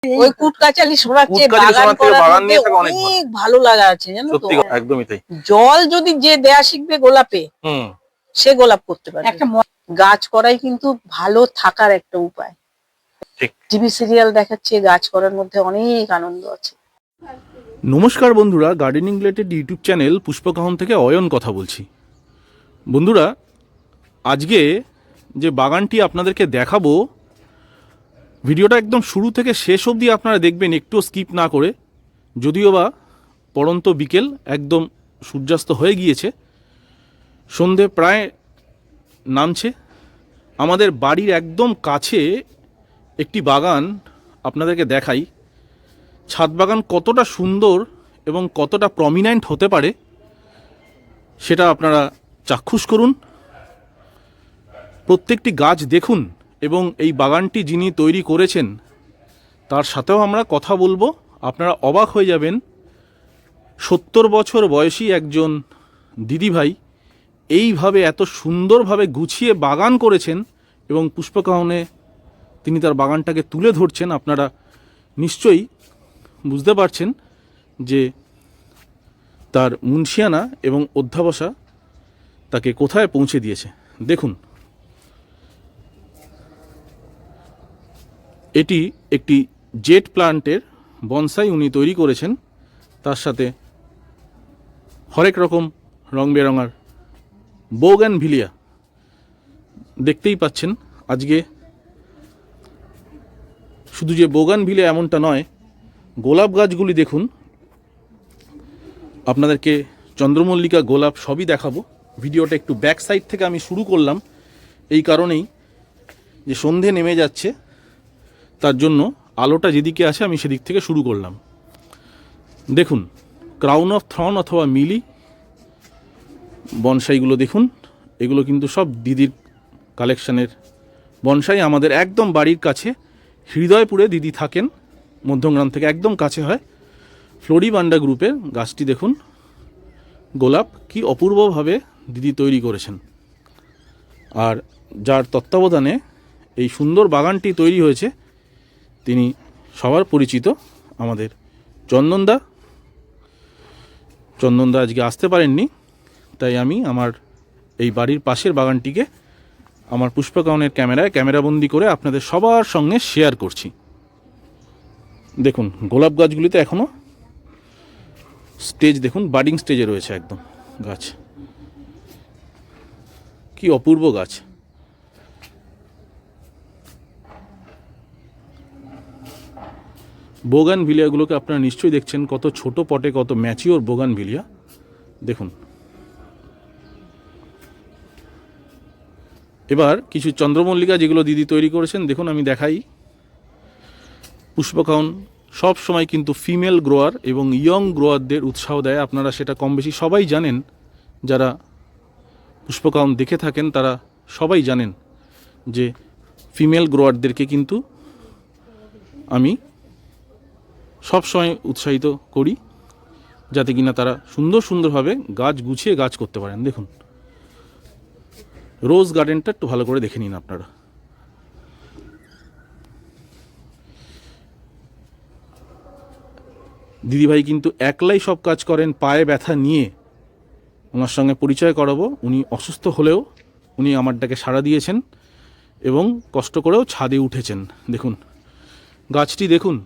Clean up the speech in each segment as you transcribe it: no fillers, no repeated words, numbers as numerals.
ওই কুটকাচালি শোনাচ্ছে বাগান নিয়ে অনেক ভালো লাগা আছে, জানো তো? একদমই তাই। জল যদি যে দেয়া শিখবে গোলাপে, সে গোলাপ করতে পারে। একটা গাছ করাই কিন্তু ভালো থাকার একটা উপায়। টিভি সিরিয়াল দেখাচ্ছে, গাছ করার মধ্যে অনেক আনন্দ আছে। নমস্কার বন্ধুরা, গার্ডেনিং রিলেটেড ইউটিউব চ্যানেল পুষ্পকাহন থেকে অয়ন কথা বলছি। বন্ধুরা, আজকে যে বাগানটি আপনাদেরকে দেখাবো, ভিডিওটা একদম শুরু থেকে শেষ অবধি আপনারা দেখবেন, একটুও স্কিপ না করে। যদিও বা পড়ন্ত বিকেল, একদম সূর্যাস্ত হয়ে গিয়েছে, সন্ধে প্রায় নামছে। আমাদের বাড়ির একদম কাছে একটি বাগান আপনাদেরকে দেখাই। ছাদ বাগান কতটা সুন্দর এবং কতটা প্রমিনেন্ট হতে পারে সেটা আপনারা চাক্ষুষ করুন। প্রত্যেকটি গাছ দেখুন এবং এই বাগানটি যিনি তৈরি করেছেন তার সাথেও আমরা কথা বলবো। আপনারা অবাক হয়ে যাবেন, 70 বছর বয়সী একজন দিদিভাই এইভাবে এত সুন্দরভাবে গুছিয়ে বাগান করেছেন এবং পুষ্পকাহনে তিনি তার বাগানটাকে তুলে ধরছেন। আপনারা নিশ্চয়ই বুঝতে পারছেন যে তার মুন্সিয়ানা এবং অধ্যাবসা তাকে কোথায় পৌঁছে দিয়েছে। দেখুন, এটি একটি জেট প্লান্টের বনসাই উনি তৈরি করেছেন। তার সাথে হরেক রকম রং বেরঙার বোগানভিলিয়া দেখতেই পাচ্ছেন। আজকে শুধু যে বোগানভিলিয়া এমনটা নয়, গোলাপ গাছগুলি দেখুন। আপনাদেরকে চন্দ্রমল্লিকা, গোলাপ সবই দেখাবো। ভিডিওটা একটু ব্যাক সাইড থেকে আমি শুরু করলাম, এই কারণেই যে সন্ধে নেমে যাচ্ছে, তার জন্য আলোটা যেদিকে আসে আমি সেদিক থেকে শুরু করলাম। দেখুন, ক্রাউন অফ থর্ন অথবা মিলি বনসাইগুলো দেখুন। এগুলো কিন্তু সব দিদির কালেকশানের বনসাই। আমাদের একদম বাড়ির কাছে হৃদয়পুরে দিদি থাকেন, মধ্যমগ্রাম থেকে একদম কাছে হয়। ফ্লোরিবান্ডা গ্রুপের গাছটি দেখুন, গোলাপ কি অপূর্বভাবে দিদি তৈরি করেছেন। আর যার তত্ত্বাবধানে এই সুন্দর বাগানটি তৈরি হয়েছে তিনি সবার পরিচিত আমাদের চন্দনদা। চন্দনদা আজকে আসতে পারেননি, তাই আমি আমার এই বাড়ির পাশের বাগানটিকে আমার পুষ্পকাহনের ক্যামেরাবন্দি করে আপনাদের সবার সঙ্গে শেয়ার করছি। দেখুন, গোলাপ গাছগুলিতে এখনও স্টেজ দেখুন, বাডিং স্টেজে রয়েছে একদম গাছ। কি অপূর্ব গাছ। বোগানভিলিয়াগুলোকে আপনারা নিশ্চয়ই দেখছেন, কত ছোট পটে কত ম্যাচিওর বোগানভিলিয়া দেখুন। এবার কিছু চন্দ্রমল্লিকা যেগুলো দিদি তৈরি করেছেন দেখুন, আমি দেখাই। পুষ্পকাহন সব সময় কিন্তু ফিমেল গ্রোয়ার এবং ইয়ং গ্রোয়ারদের উৎসাহ দেয়। আপনারা সেটা কম বেশি সবাই জানেন। যারা পুষ্পকাহন দেখে থাকেন তারা সবাই জানেন যে ফিমেল গ্রোয়ারদেরকে কিন্তু আমি সব সময় উৎসাহিত করি, যাতে কিনা তারা সুন্দরভাবে গাছ গুছিয়ে গাছ করতে পারেন। দেখুন, রোজ গার্ডেনটা একটু ভালো করে দেখে নিন আপনারা। দিদিভাই কিন্তু একলাই সব কাজ করেন, পায়ে ব্যথা নিয়ে। ওনার সঙ্গে পরিচয় করাবো। উনি অসুস্থ হলেও উনি আমার ডাকে সাড়া দিয়েছেন এবং কষ্ট করেও ছাদে উঠেছেন। দেখুন গাছটি, দেখুন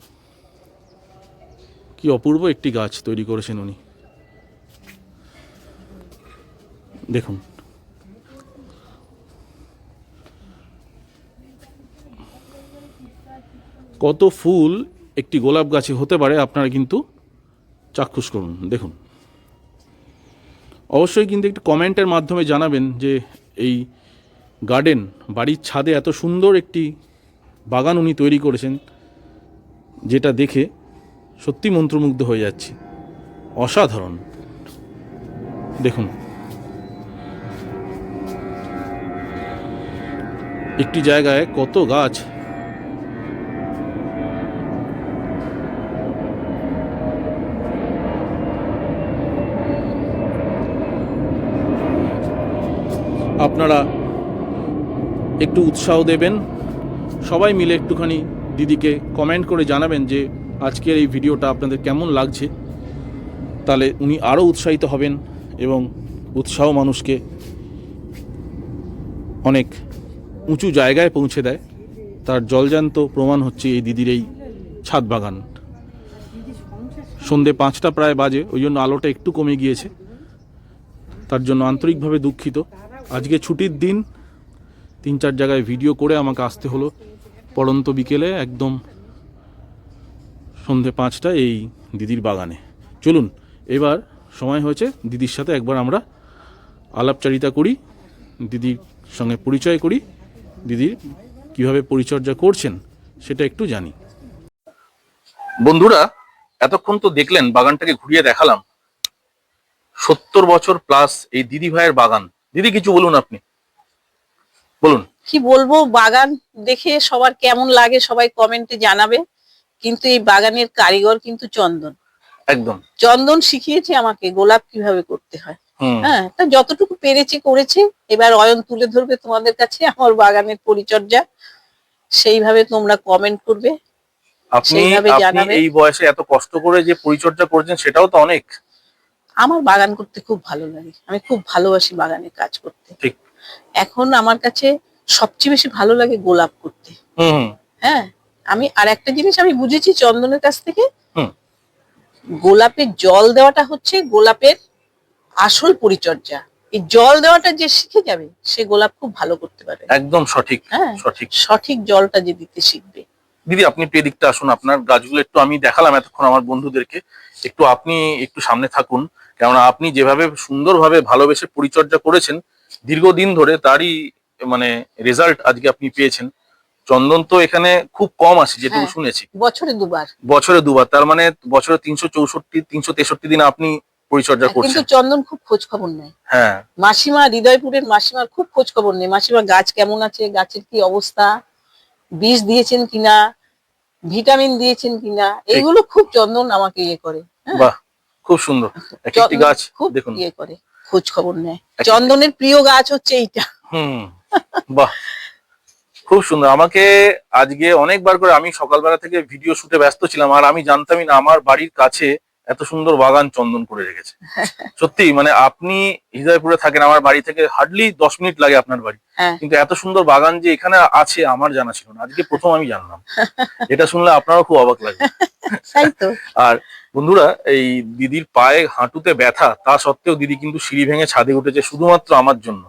কি অপূর্ব একটি গাছ তৈরি করেছেন উনি। দেখুন, কত ফুল একটি গোলাপ গাছে হতে পারে আপনারা কিন্তু চাক্ষুষ করুন। দেখুন, অবশ্যই কিন্তু একটু কমেন্টের মাধ্যমে জানাবেন যে এই গার্ডেন, বাড়ির ছাদে এত সুন্দর একটি বাগান উনি তৈরি করেছেন, যেটা দেখে সত্যি মন্ত্রমুগ্ধ হয়ে যাচ্ছি। অসাধারণ। দেখুন, একটি জায়গায় কত গাছ। আপনারা একটু উৎসাহ দেবেন, সবাই মিলে একটুখানি দিদিকে কমেন্ট করে জানাবেন যে আজকের এই ভিডিওটা আপনাদের কেমন লাগছে, তাহলে উনি আরও উৎসাহিত হবেন এবং উৎসাহ মানুষকে অনেক উঁচু জায়গায় পৌঁছে দেয়। তার জলজান্ত প্রমাণ হচ্ছে এই দিদির এই ছাদ বাগান। সন্ধে 5টা প্রায় বাজে, ওই জন্য আলোটা একটু কমে গিয়েছে, তার জন্য আন্তরিকভাবে দুঃখিত। আজকে ছুটির দিন, 3-4 জায়গায় ভিডিও করে আমাকে আসতে হলো পড়ন্ত বিকেলে, একদম সন্ধে 5টা এই দিদির বাগানে। চলুন এবার সময় হয়েছে দিদির সাথে একবার আমরা আলাপচারিতা করি, দিদির সঙ্গে পরিচয় করি, দিদির কিভাবে পরিচর্যা করছেন সেটা একটু জানি। বন্ধুরা, এতক্ষণ তো দেখলেন বাগানটাকে ঘুরিয়ে দেখালাম। 70 বছর প্লাস এই দিদি ভাইয়ের বাগান। দিদি কিছু বলুন, আপনি বলুন। কি বলবো, বাগান দেখে সবার কেমন লাগে সবাই কমেন্টে জানাবে। কিন্তু এই বাগানের কারিগর কিন্তু চন্দন। একদম চন্দন শিখিয়েছে আমাকে গোলাপ কিভাবে করতে হয়। হ্যাঁ, তা যতটুকু পেরেছে করেছে। এবার অয়ন তুলে ধরবে তোমাদের কাছে আমার বাগানের পরিচর্যা, সেইভাবে তোমরা কমেন্ট করবে। আপনি এই বয়সে এত কষ্ট করে যে পরিচর্যা করছেন সেটাও তো অনেক। আমার বাগান করতে খুব ভালো লাগে, আমি খুব ভালোবাসি বাগানে কাজ করতে। ঠিক। এখন আমার কাছে সবচেয়ে বেশি ভালো লাগে গোলাপ করতে। হ্যাঁ, আমি আর একটা জিনিস আমি বুঝেছি চন্দনের কাছ থেকে, গোলাপের জল দেওয়াটা হচ্ছে গোলাপের আসল পরিচর্যা। এই জল দেওয়াটা যে শিখে যাবে সে গোলাপ খুব ভালো করতে পারবে। একদম সঠিক। হ্যাঁ, সঠিক সঠিক জলটা যে দিতে শিখবে। দিদি আপনি একটু এদিকটা আসুন, আপনার গাছগুলো একটু আমি দেখালাম এতক্ষণ আমার বন্ধুদেরকে, একটু আপনি একটু সামনে থাকুন। কেননা আপনি যেভাবে সুন্দরভাবে ভালোবেসে পরিচর্যা করেছেন দীর্ঘদিন ধরে, তারই মানে রেজাল্ট আজকে আপনি পেয়েছেন। চন্দন তো এখানে খুব কম আসে যেটুকু শুনেছি, বছরে দুবার, তার মানে বছরে 363 দিন আপনি পরিচর্যা করছেন। কিন্তু চন্দন খুব খোঁজ খবর নেয়। হ্যাঁ, মাসিমা, হৃদয়পুরের মাসিমার খুব খোঁজ খবর নেই। মাসিমা গাছ কেমন আছে, গাছের কি অবস্থা, বীজ দিয়েছেন কিনা, ভিটামিন দিয়েছেন কিনা, এগুলো খুব চন্দন আমাকে ইয়ে করে। বাহ, খুব সুন্দর একটি গাছ দেখুন, ইয়ে করে, খোঁজ খবর নেয়। চন্দনের প্রিয় গাছ হচ্ছে এইটা। বাহ, খুব সুন্দর। আমাকে আজকে অনেকবার করে, আমি সকালবেলা থেকে ভিডিও শুটে ব্যস্ত ছিলাম, আর আমি জানতামই না আমার বাড়ির কাছে এত সুন্দর বাগান চন্দন করে রেখেছে। সত্যি মানে আপনি হৃদয়পুরে থাকেন, আমার বাড়ি থেকে হার্ডলি 10 মিনিট লাগে আপনার বাড়ি, কিন্তু এত সুন্দর বাগান যে এখানে আছে আমার জানা ছিল না, আজকে প্রথম আমি জানলাম। এটা শুনলে আপনারও খুব অবাক লাগবে। আর বন্ধুরা, এই দিদির পায়ে হাঁটুতে ব্যথা, তা সত্ত্বেও দিদি কিন্তু সিঁড়ি ভেঙে ছাদে উঠেছে শুধুমাত্র আমার জন্য।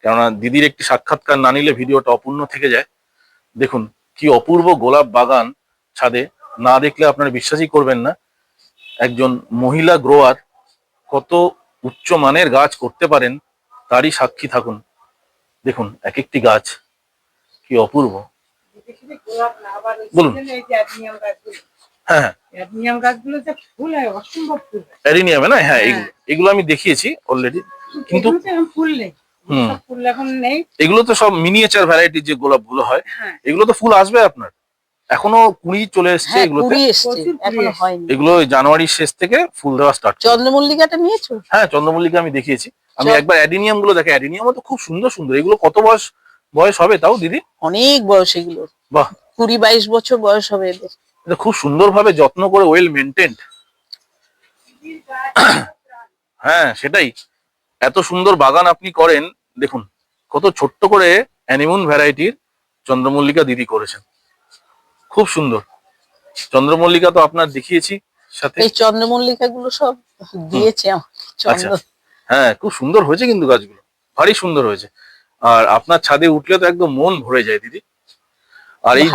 কেননা দিদির একটি সাক্ষাৎকার না নিলে ভিডিওটা অপূর্ণ থেকে যায়। দেখুন কি অপূর্ব গোলাপ বাগান ছাদে, না দেখলে আপনারা বিশ্বাসই করবেন না। একজন মহিলা গ্রোয়ার কত উচ্চ মানের গাছ করতে পারেন তারই সাক্ষী থাকুন। দেখুন এক একটি গাছ কি অপূর্ব। বলুন। হ্যাঁ, অ্যাডিনিয়ামে না, হ্যাঁ এগুলো আমি দেখিয়েছি অলরেডি, কিন্তু এগুলো তো সব মিনিয়েচার ভ্যারাইটি যে গোলাপ গুলো হয়, এগুলো তো ফুল আসবে আপনার, এখনো কুড়ি চলে এসছে, এগুলো জানুয়ারির শেষ থেকে ফুল দেওয়া স্টার্ট। চন্দ্রমল্লিকাটা নিয়েছো? হ্যাঁ, চন্দ্রমল্লিকা আমি দেখিয়েছি। আমি একবার অ্যাডিনিয়াম গুলো দেখে, অ্যাডিনিয়াম তো খুব সুন্দর সুন্দর। এগুলো কত বয়স হবে তাও দিদি? অনেক বয়স এগুলো। বাহ, 20-22 বছর বয়স হবে এদের। এটা খুব সুন্দর ভাবে যত্ন করে, ওয়েল মেনটেন্ড। হ্যাঁ সেটাই, এত সুন্দর বাগান আপনি করেন। দেখুন কত ছোট্ট করে অ্যানিমন ভ্যারাইটির চন্দ্রমল্লিকা দিদি করেছেন, খুব সুন্দর। চন্দ্রমল্লিকা তো আপনার দেখিয়েছি সাথে, এই চন্দ্রমল্লিকা গুলো সব দিয়েছে আমার চন্দন। হ্যাঁ খুব সুন্দর হয়েছে কিন্তু গাছগুলো, ভারী সুন্দর হয়েছে। আর আপনার ছাদে উঠলে তো একদম মন ভরে যায় দিদি। আর এই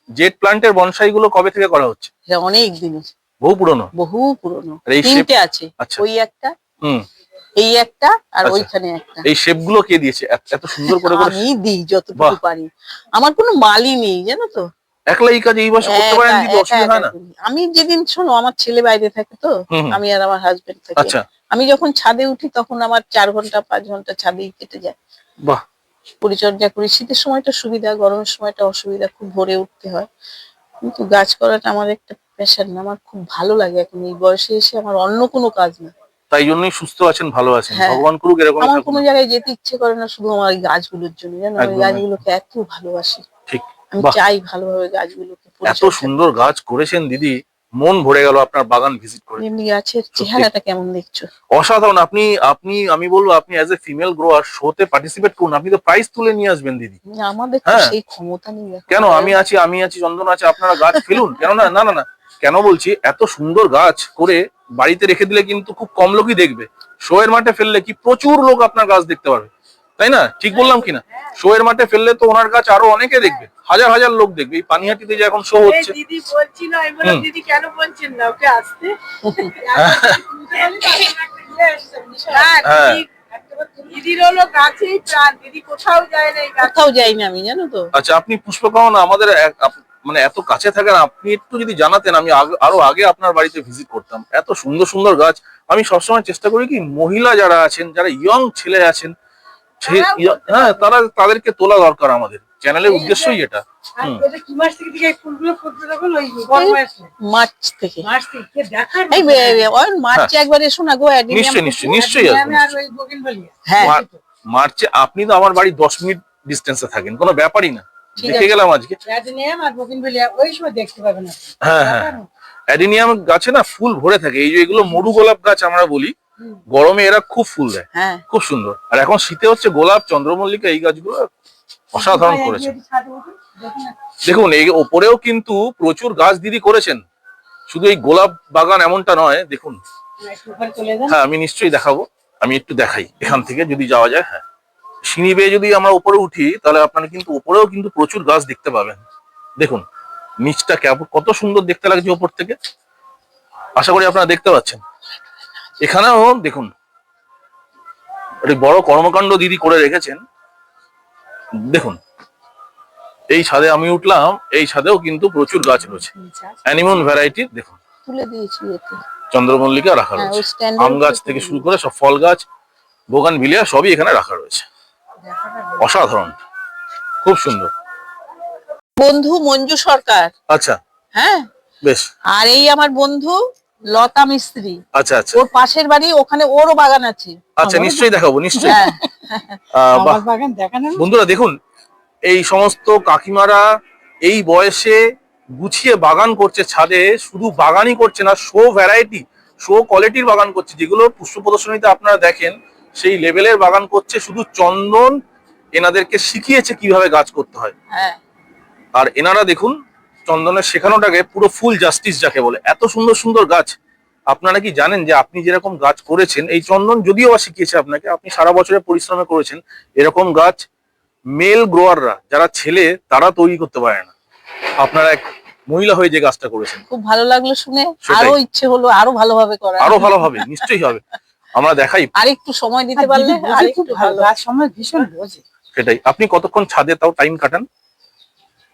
জেট প্লান্টের বনসাই গুলো কবে থেকে করা হচ্ছে? অনেক দিনের, বহু পুরনো। তিনটে আছে, ওই একটা, এই একটা, আর ওইখানে একটা। এই শেপ গুলো কে দিয়েছে এত সুন্দর করে? আমি দিই যতটুকু পারি, আমার কোনো মালি নেই জানো তো। একলা এই কাজ এই বয়সে করতে পারেন দিদি? অসুবিধা হয় না? আমি যেদিন, শোনো, আমার ছেলে বাইরে থাকে তো, আমি আর আমার হাজবেন্ড থাকে। আমি যখন ছাদে উঠি তখন আমার 4 ঘন্টা 5 ঘন্টা ছাদেই কেটে যায়। বাহ, পরিচর্যা করি। শীতের সময়টা সুবিধা, গরমের সময়টা অসুবিধা, খুব ভোরে উঠতে হয়। কিন্তু গাছ করাটা আমার একটা প্যাশন, আমার খুব ভালো লাগে। এখন এই বয়সে এসে আমার অন্য কোনো কাজ না, তাই জন্যই সুস্থ আছেন, ভালো আছেন, ভগবান করুক এরকম। আমার কোনো জায়গায় যেতে ইচ্ছে করে না, শুধু আমার এই গাছগুলোর জন্য। জানো, আমি গাছগুলোকে এত ভালোবাসি, ঠিক। আমি চাই ভালোভাবে গাছগুলোকে এত সুন্দর গাছ করেছেন দিদি, মন ভরে গেল আপনার বাগান ভিজিট করে। এমনি গাছের চেহারাটা কেমন দেখছো? অসাধারণ। আপনি আপনি আমি বলবো আপনি অ্যাজ এ ফিমেল গ্রোয়ার শোতে পার্টিসিপেট করুন, আপনি তো প্রাইজ তুলে নিয়ে আসবেন দিদি। আমাদের তো হ্যাঁ। সেই ক্ষমতা নেই এখন। কেন? আমি আছি, চন্দন আছে, আপনারা গাছ ফেলুন। কেন না? না না না, কেন বলছি, এত সুন্দর গাছ করে বাড়িতে রেখে দিলে কিন্তু খুব কম লোকই দেখবে। শো এর মাঠে ফেললে কি প্রচুর লোক আপনার গাছ দেখতে পারবে, তাই না? ঠিক বললাম কিনা? শো এর মাঠে ফেললে তো ওনার গাছ আরো অনেকে দেখবে, হাজার হাজার লোক দেখবে। এই পানিহাটিতে যে এখন শো হচ্ছে, দিদি বলছিল, আমি বললাম দিদি কেন বলছেন না ওকে আসতে? হ্যাঁ। দিদির হলো গাছেই প্রাণ, দিদি কোথাও যায় না, এই গাছ কোথাও যাই না আমি, জানো তো। আচ্ছা, আপনি পুষ্পকাহন আমাদের মানে এত কাছে থাকেন, আপনি একটু যদি জানাতেন, আমি আরো আগে আপনার বাড়িতে ভিজিট করতাম। এত সুন্দর সুন্দর গাছ। আমি সবসময় চেষ্টা করি কি, মহিলা যারা আছেন, যারা ইয়ং ছেলে আছেন, হ্যাঁ, তাদেরকে তোলা দরকার। আমাদের চ্যানেলের উদ্দেশ্যই এটা। আর এটা কি মাস থেকে দিকে ফুলগুলো ফুটবে তখন ওই গরম আসে মার্চ থেকে। মাস থেকে দেখার এই মার্চে একবার এসো না গো, নিশ্চয়ই নিশ্চয়ই নিশ্চয়ই আসবো। আর ওই বগিনভেলিয়া। হ্যাঁ মার্চে আপনি তো আমার বাড়ি 10 মিনিট ডিস্টেন্সে থাকেন, কোনো ব্যাপারই না। ঠিক দেখে আছে। গেলাম আজকে। অ্যাডেনিয়াম আর বগিনভেলিয়া ওই সময় দেখতে পাবেন আপনি। হ্যাঁ হ্যাঁ, অ্যাডিনিয়াম গাছে না ফুল ভরে থাকে। এই যে এগুলো মরু গোলাপ গাছ আমরা বলি, গরমে এরা খুব ফুল দেয়, হ্যাঁ। খুব সুন্দর। আর এখন শীতে হচ্ছে গোলাপ, চন্দ্রমল্লিকা, এই গাছগুলো অসাধারণ করেছে। দেখুন এই ওপরেও কিন্তু প্রচুর গাছ দিদি করেছেন, শুধু এই গোলাপ বাগান এমনটা নয়। দেখুন, হ্যাঁ আমি নিশ্চয়ই দেখাবো। আমি একটু দেখাই এখান থেকে যদি যাওয়া যায়। হ্যাঁ, সিঁড়ি বেয়ে যদি আমরা উপরে উঠি, তাহলে আপনারা কিন্তু উপরেও কিন্তু প্রচুর গাছ দেখতে পাবেন। দেখুন নিচটা কত সুন্দর দেখতে লাগছে উপর থেকে। আশা করি আপনারা দেখতে পাচ্ছেন। এখানেও দেখুন একটা বড় কর্মকাণ্ড দিদি করে রেখেছেন। দেখুন এই ছাদে আমি উঠলাম, এই ছাদেও কিন্তু প্রচুর গাছ রয়েছে, অ্যানিমন ভ্যারাইটির। দেখুন তুলে দিয়েছি এতে। চন্দ্রমল্লিকা রাখা হ্যাঁ, রয়েছে, ওই stand-এর আম গাছ উপরে থেকে তুলে শুরু করে সব ফল গাছ, বোগানভিলিয়া সবই এখানে রাখা রয়েছে। অসাধারণ, খুব সুন্দর। বন্ধু মঞ্জু সরকার। আচ্ছা, হ্যাঁ, বেশ। আর এই আমার বন্ধু লতা মিস্ত্রি, আচ্ছা আচ্ছা ওর পাশের বাড়ি, ওখানে ওরও বাগান আছে। আচ্ছা, নিশ্চয়ই দেখাবো, নিশ্চয়ই। হ্যাঁ বাহ। আমার বাগান দেখানোর বন্ধুরা দেখুন, এই সমস্ত কাকিমারা এই বয়সে গুছিয়ে বাগান করছে ছাদে। শুধু বাগানই করছে না, শো ভ্যারাইটি, শো কোয়ালিটির বাগান করছে। যেগুলো পুষ্প প্রদর্শনীতে আপনারা দেখেন, সেই লেভেলের বাগান করছে। শুধু চন্দন এনাদেরকে শিখিয়েছে কিভাবে গাছ করতে হয়। হ্যাঁ, আর এনারা দেখুন, চন্দনের শেখানোটাকে পুরো ফুল জাস্টিস যাকে বলে। এত সুন্দর সুন্দর গাছ। আপনারা কি জানেন যে আপনি যেরকম গাছ করেছেন, এই চন্দন যদিও বা শিখিয়েছে আপনাকে, আপনি সারা বছরের পরিশ্রমে করেছেন, এরকম গাছ মেল গ্রোয়াররা যারা ছেলে, তারা তৈরি করতে পারে না। আপনারা এক মহিলা হয়ে যে গাছটা করেছেন, খুব ভালো লাগলো শুনে। সেটাই। আরো ইচ্ছে হলো আরো ভালোভাবে করা। আরো ভালো হবে, নিশ্চয়ই হবে। আমরা দেখাই আর একটু সময় দিতে পারলে আর খুব একটু ভালো ভালো। গাছ সময় ভীষণ বোঝে। সেটাই। আপনি কতক্ষণ ছাদে তাও টাইম কাটান?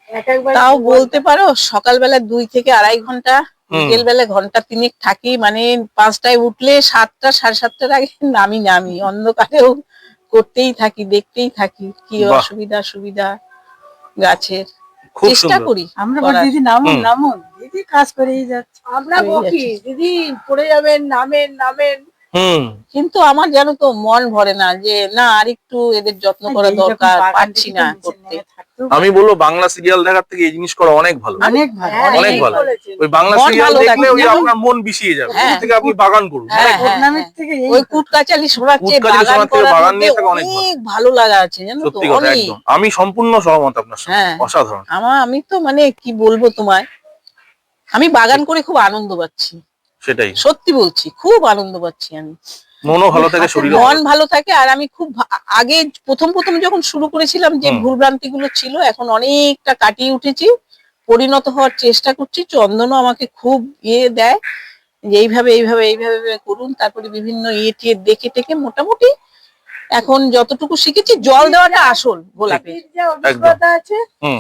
একবার তাও বলতে পারো সকালবেলা 2 থেকে 2.5 ঘন্টা, বিকেল বেলা ঘন্টা 3 থাকি। মানে 5টায় উঠলে 7টা 7:30টার আগে নামি অন্ধকারেও করতেই থাকি, দেখতেই থাকি কি বাহ। অসুবিধা সুবিধা গাছের। খুব চেষ্টা সুন্দর। করি আমরা করার। দিদি নামুন হুম। নামুন, দিদি কাজ করেই যাচ্ছে। আমরা করেই বকি যাচ্ছে। দিদি পড়ে যাবেন, নামেন নামেন। হুম। কিন্তু আমার জানো তো মন ভরে না, যে না আর একটু এদের যত্ন করা দরকার, পারছি না করতে। আমি বলবো বাংলা সিরিয়াল দেখার থেকে এই জিনিস করা অনেক ভালো, অনেক ভালো, অনেক ভালো। বলেছেন। ওই বাংলা মন সিরিয়াল ভালো দেখলে থাকে, ওই যেমন- আপনার মন বিষিয়ে যাবে। হ্যাঁ। ওর থেকে আপনি বাগান করুন। হ্যাঁ, অনেক ভালো। হ্যাঁ, নামের থেকে এই ওই কুটকাচালি শোনার চেয়ে কুটকাচালি বাগান শোনার থেকে করার বাগান মধ্যে নিয়ে থাকা অনেক ভালো। অনেক ভালো লাগা আছে, জানো তো, সত্যি কথা, অনেক। একদম। আমি সম্পূর্ণ সহমত আপনার সাথে। হ্যাঁ। অসাধারণ। আমি তো মানে কি বলবো তোমায়, আমি বাগান করে খুব আনন্দ পাচ্ছি, সেটাই, সত্যি বলছি, খুব আনন্দ পাচ্ছি আমি। মনও ভালো থাকে, শরীরও মন ভালো। ভালো থাকে। আর আমি খুব আগে প্রথম যখন শুরু করেছিলাম, যে হুম। ভুলভ্রান্তি গুলো ছিল, এখন অনেকটা কাটিয়ে উঠেছি, পরিণত হওয়ার চেষ্টা করছি। চন্দনও আমাকে খুব দেয় যে এইভাবে এইভাবে এইভাবে করুন। তারপরে বিভিন্ন টিয়ে দেখে টেকে মোটামুটি এখন যতটুকু শিখেছি, জল দেওয়াটা আসল গোলাপের। দিদির যে অভিজ্ঞতা আছে, হুম।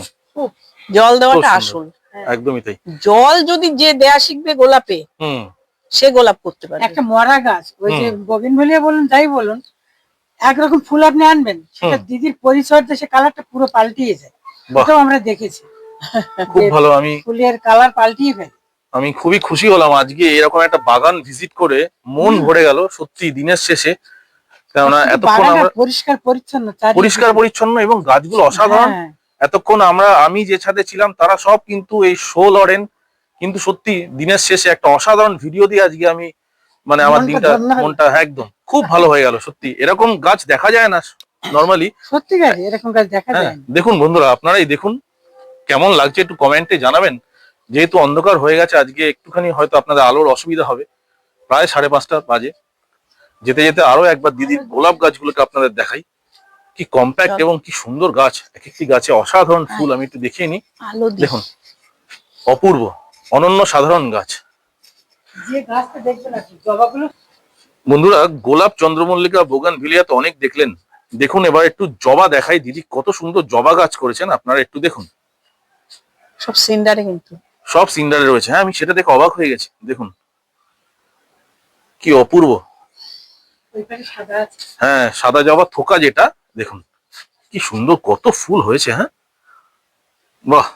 জল দেওয়াটা খুব আসল। একদমই তাই। জল যদি যে দেয়া শিখবে গোলাপে, হুম। সে গোলাপ করতে পারবে। একটা মরা গাছ, ওই যে বগিনভেলিয়া বলুন যাই বলুন, একরকম ফুল আপনি আনবেন, সেটা দিদির পরিচর্যা সে কালারটা পুরো পাল্টিয়ে যায়। বাহ। এটাও আমরা দেখেছি, খুব যে ভালো। ফুলের কালার পাল্টিয়ে ফেলে। আমি খুবই খুশি হলাম আজকে এরকম একটা বাগান ভিজিট করে, মন ভরে গেল সত্যি দিনের শেষে। কেননা শুধু এতক্ষণ বাগানটা আমরা পরিষ্কার পরিচ্ছন্ন চারিদিকে। পরিষ্কার পরিচ্ছন্ন এবং গাছগুলো অসাধারণ। হ্যাঁ। এতক্ষণ আমি যে ছাদে ছিলাম তারা সব কিন্তু এই শো লড়েন, কিন্তু সত্যি দিনের শেষে একটা অসাধারণ ভিডিও দিয়ে আজকে আমি মানে আমার মনটা একদম খুব ভালো হয়ে গেল। সত্যি এরকম গাছ দেখা যায় না নরমালি, সত্যি গাছ এরকম গাছ দেখা যায় না। দেখুন বন্ধুরা, আপনারাই দেখুন কেমন লাগছে একটু কমেন্টে জানাবেন। যেহেতু অন্ধকার হয়ে গেছে আজকে একটুখানি হয়তো আপনাদের আলোর অসুবিধা হবে, প্রায় 5:30 বাজে। যেতে যেতে আরো একবার দিদির গোলাপ গাছগুলোকে আপনাদের দেখাই, কি কম্প্যাক্ট এবং কি সুন্দর গাছ, এক একটি গাছে অসাধারণ ফুল। আমি একটু দেখিয়ে নিই, দেখুন অপূর্ব অনন্য সাধারণ গাছ। যে গাছটা দেখবেন আপনি জবাগুলো। বন্ধুরা, গোলাপ, চন্দ্রমল্লিকা, বোগানভিলিয়া তো অনেক দেখলেন, দেখুন এবার একটু জবা দেখাই। দিদি কত সুন্দর জবা গাছ করেছেন, আপনারা একটু দেখুন। সব সিন্ডারে, কিন্তু সব সিন্ডারে রয়েছে। হ্যাঁ, আমি সেটা দেখে অবাক হয়ে গেছি। দেখুন কি অপূর্ব। হ্যাঁ, সাদা জবা থোকা যেটা, দেখুন কি সুন্দর, কত ফুল হয়েছে। হ্যাঁ বাহ,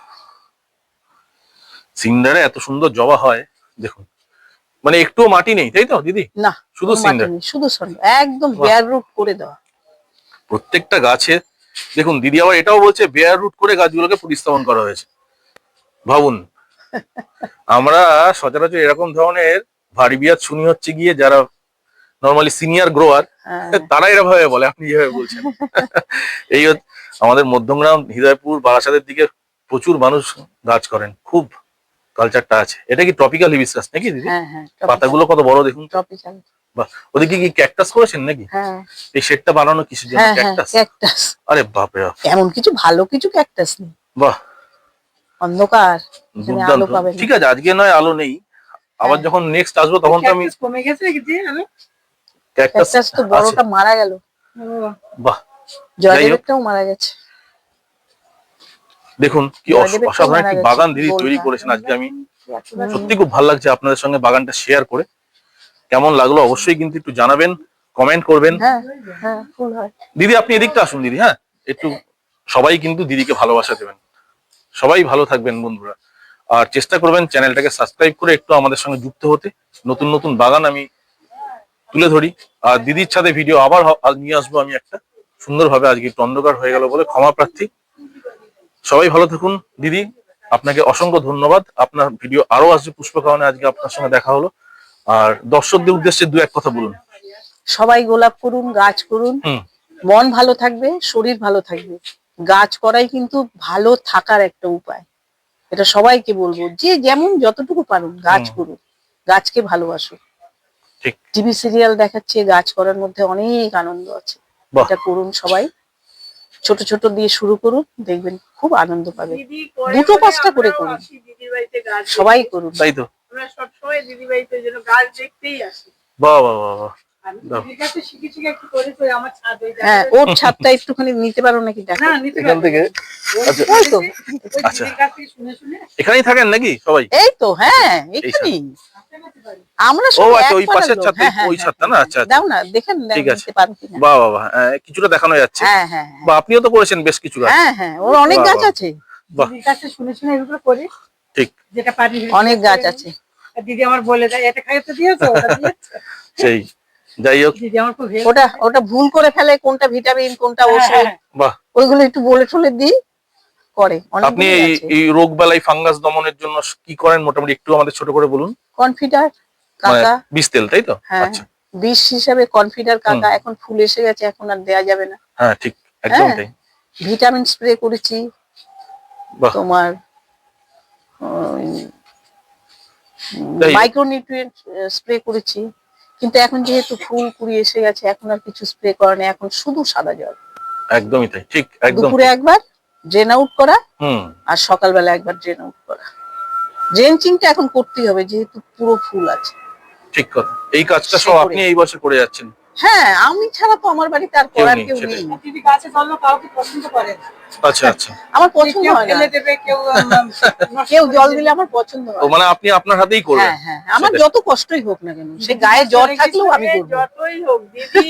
সিন্ডারে এত সুন্দর জবা হয় দেখুন। মানে একটুও মাটি নেই, তাই তো দিদি? না, শুধু সিন্ডার, শুধু সিন্ডার, একদম বেয়ার রুট করে দেওয়া প্রত্যেকটা গাছে। দেখুন দিদি আবার এটাও বলছে বেয়ার রুট করে গাছগুলোকে প্রতিস্থাপন করা হয়েছে। ভাবুন, আমরা সচরাচর এরকম ধরনের ভারিবিয়াত শুনি হচ্ছে গিয়ে যারা নরমালি সিনিয়র গ্রোয়ার, তারা এরকম ভাবে বলে, আপনি যেভাবে বলছেন। এই আমাদের মধ্যমগ্রাম, হৃদয়পুর, বারাসাতের দিকে প্রচুর মানুষ গাছ করেন, খুব কালচারটা আছে। এটা কি ট্রপিক্যাল হিবিস্কাস নাকি দিদি? পাতাগুলো কত বড় দেখুন। বাহ, ওদিকে কি ক্যাকটাস করেছেন নাকি? এই শেডটা বানানো কিসের জন্য? ক্যাকটাস। আরে বাপ রে, এমন কিছু ভালো কিছু ক্যাকটাস নেই। বাহ, অন্ধকার, আলো পাবেন। ঠিক আছে, আজকে নয় আলো নেই, আবার যখন নেক্সট আসবো তখন তো আমি। কমে গেছে নাকি যে আলো? ক্যাকটাস তো বড়টা মারা গেল। বাহ, জয়দেবটাও মারা গেছে। দেখুন কি অসাধারণ একটি বাগান দিদি তৈরি করেছেন আজকে। আমি সত্যি খুব ভালো লাগছে আপনাদের সঙ্গে বাগানটা শেয়ার করে। কেমন লাগলো অবশ্যই কিন্তু একটু জানাবেন, কমেন্ট করবেন। দিদি আপনি এদিকটা আসুন দিদি। হ্যাঁ, একটু সবাই কিন্তু দিদিকে ভালোবাসা দেবেন। সবাই ভালো থাকবেন বন্ধুরা, আর চেষ্টা করবেন চ্যানেলটাকে সাবস্ক্রাইব করে একটু আমাদের সঙ্গে যুক্ত হতে। নতুন নতুন বাগান আমি তুলে ধরি, আর দিদির ছাদে ভিডিও আবার নিয়ে আসবো আমি একটা সুন্দরভাবে। আজকে একটু অন্ধকার হয়ে গেল বলে ক্ষমা প্রার্থী। সবাই ভালো থাকুন। দিদি আপনাকে অসংখ্য ধন্যবাদ। আপনার ভিডিও আরো আসবে পুষ্পকাহনে, আজকে আপনার সঙ্গে দেখা হলো। আর দর্শকদের উদ্দেশ্যে দু এক কথা বলুন। সবাই গোলাপ করুন, গাছ করুন, মন ভালো থাকবে, শরীর ভালো থাকবে। গাছ করাই কিন্তু ভালো থাকার একটা উপায়, এটা সবাইকে বলবো। যে যেমন যতটুকু পারুন গাছ করুন, গাছকে ভালোবাসুন। টিভি সিরিয়াল দেখাচ্ছে, গাছ করার মধ্যে অনেক আনন্দ আছে, এটা করুন সবাই। ছোট ছোট দিয়ে শুরু করুন, দেখবেন খুব আনন্দ পাবে। 2-5টা করে করুন, সবাই করুন। তাই তো, আমরা সবসময় দিদি বাড়িতে যেন গাছ দেখতেই আসি। বাহ বাহ বাহ, হ্যাঁ, ওর ছাদটা একটুখানি নিতে পারো নাকি? এখান থেকে এখানেই থাকেন নাকি সবাই? এই তো, হ্যাঁ এখানেই আমরা ওই পাশের ছাদটা, ওই ছাদটা না? আচ্ছা, দাও না, দেখেন নিতে পারো কিনা। বাহ বাহ বাহ, কিছুটা দেখানো যাচ্ছে। হ্যাঁ হ্যাঁ, বা আপনিও তো করেছেন বেশ কিছু গাছ। হ্যাঁ হ্যাঁ, ওর অনেক গাছ আছে। দিদির কাছে শুনে শুনে এগুলো করি, ঠিক, যেটা পারি অনেক গাছ আছে। দিদি আমার বলে দেয়, এটা খাইতে দিয়েছো, ওটা দিয়েছো। সেই যাই হোক, দিদি আমার খুব ওটা ভুল করে ফেলে, কোনটা ভিটামিন কোনটা ওষুধ, বাহ, ওইগুলো একটু বলে টলে দিই, করে। আপনি এই রোগ বালাই ফাঙ্গাস দমনের জন্য কি করেন মোটামুটি একটু আমাদের ছোট করে বলুন। কনফিডার কাকা, বিষ তেল, তাই তো? আচ্ছা, বিষ হিসাবে কনফিডার কাকা। এখন ফুল এসে গেছে, এখন আর দেয়া যাবে না। হ্যাঁ ঠিক, একদম তাই। ভিটামিন স্প্রে করেছি তোমার, মাইক্রোনিউট্রিয়েন্ট স্প্রে করেছি। কিন্তু এখন যেহেতু ফুল কুড়ি এসে গেছে, এখন আর কিছু স্প্রে করা নেই, এখন শুধু সাদা জল। একদমই তাই, ঠিক একদম। দুপুরে একবার ড্রেন আউট করা, আর সকালবেলা একবার ড্রেন আউট করা। ড্রেনচিংটা এখন করতেই হবে, যেহেতু পুরো ফুল আছে। ঠিক কথা, এই কাজটা সব আপনি এই বছর করে যাচ্ছেন। হ্যাঁ, আমি ছাড়া তো আমার বাড়িতে আর করার কেউ নেই। দিদি গাছে জল কাউকে পছন্দ করে না। আচ্ছা আচ্ছা, আমার পছন্দ হয় না, কেউ জল দিলে আমার পছন্দ হয়। মানে আপনি আপনার হাতেই করবেন? হ্যাঁ হ্যাঁ, আমার যত কষ্টই হোক না কেন, সে গায়ে জ্বর থাকলেও আমি করব। যতই হোক দিদি,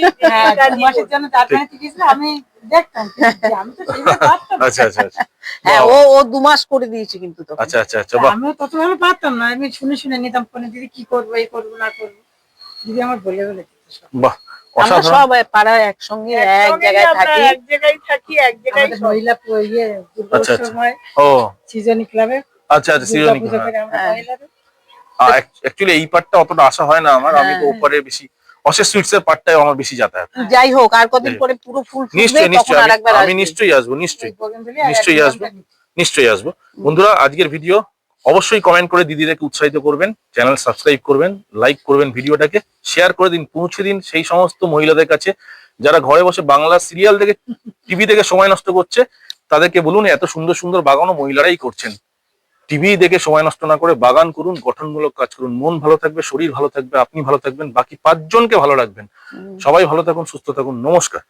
মাসের জন্য তার কাছে গিয়েছিল, আমি দেখতাম, আমি তো সেইভাবে পারতাম। আচ্ছা আচ্ছা, হ্যাঁ, ও 2 মাস করে দিয়েছে কিন্তু তো। আচ্ছা আচ্ছা আচ্ছা, বাহ। আমিও তত ভালো পারতাম না, আমি শুনে শুনে নিতাম ফোনে, দিদি কি করবো, এই করবো না করবো, দিদি আমার বলে বলে। বাহ, আমরা অসাধারণ। সব পাড়ায় একসঙ্গে এক জায়গায় থাকি। এক জায়গায় থাকি, এক জায়গায় মহিলা ইয়ে আচ্ছা, আচ্ছা। সময় ও সিজনি ক্লাবে আচ্ছা আচ্ছা, সিজনি। পুজো করে আমরা হ্যাঁ। মহিলাদের। অ্যাকচুয়ালি এই পার্টটা অতটা আসা হয় না আমার, আমি তো ওপারে বেশি অশেষ সুইটস এর পার্টটাই আমার বেশি যাতায়াত। যাই হোক, আর কদিন পরে পুরো ফুল ফুটবে, নিশ্চয়ই তখন নিশ্চয়ই আরেকবার আমি আসবে। নিশ্চয়ই আসবো, নিশ্চয়ই বগেনভেলিয়া আর নিশ্চয়ই এক আসবো, নামটা নিশ্চয়ই আসবো। বন্ধুরা, আজকের ভিডিও অবশ্যই কমেন্ট করে দিদিদেরকে উৎসাহিত করবেন, চ্যানেল সাবস্ক্রাইব করবেন, লাইক করবেন, ভিডিওটাকে শেয়ার করে দিন, পৌঁছে দিন সেই সমস্ত মহিলাদের কাছে যারা ঘরে বসে বাংলা সিরিয়াল দেখে, টিভি দেখে সময় নষ্ট করছে। তাদেরকে বলুন এত সুন্দর সুন্দর বাগানও মহিলারাই করছেন। টিভি দেখে সময় নষ্ট না করে বাগান করুন, গঠনমূলক কাজ করুন, মন ভালো থাকবে, শরীর ভালো থাকবে, আপনি ভালো থাকবেন, বাকি 5 জনকে ভালো রাখবেন। সবাই ভালো থাকুন, সুস্থ থাকুন, নমস্কার।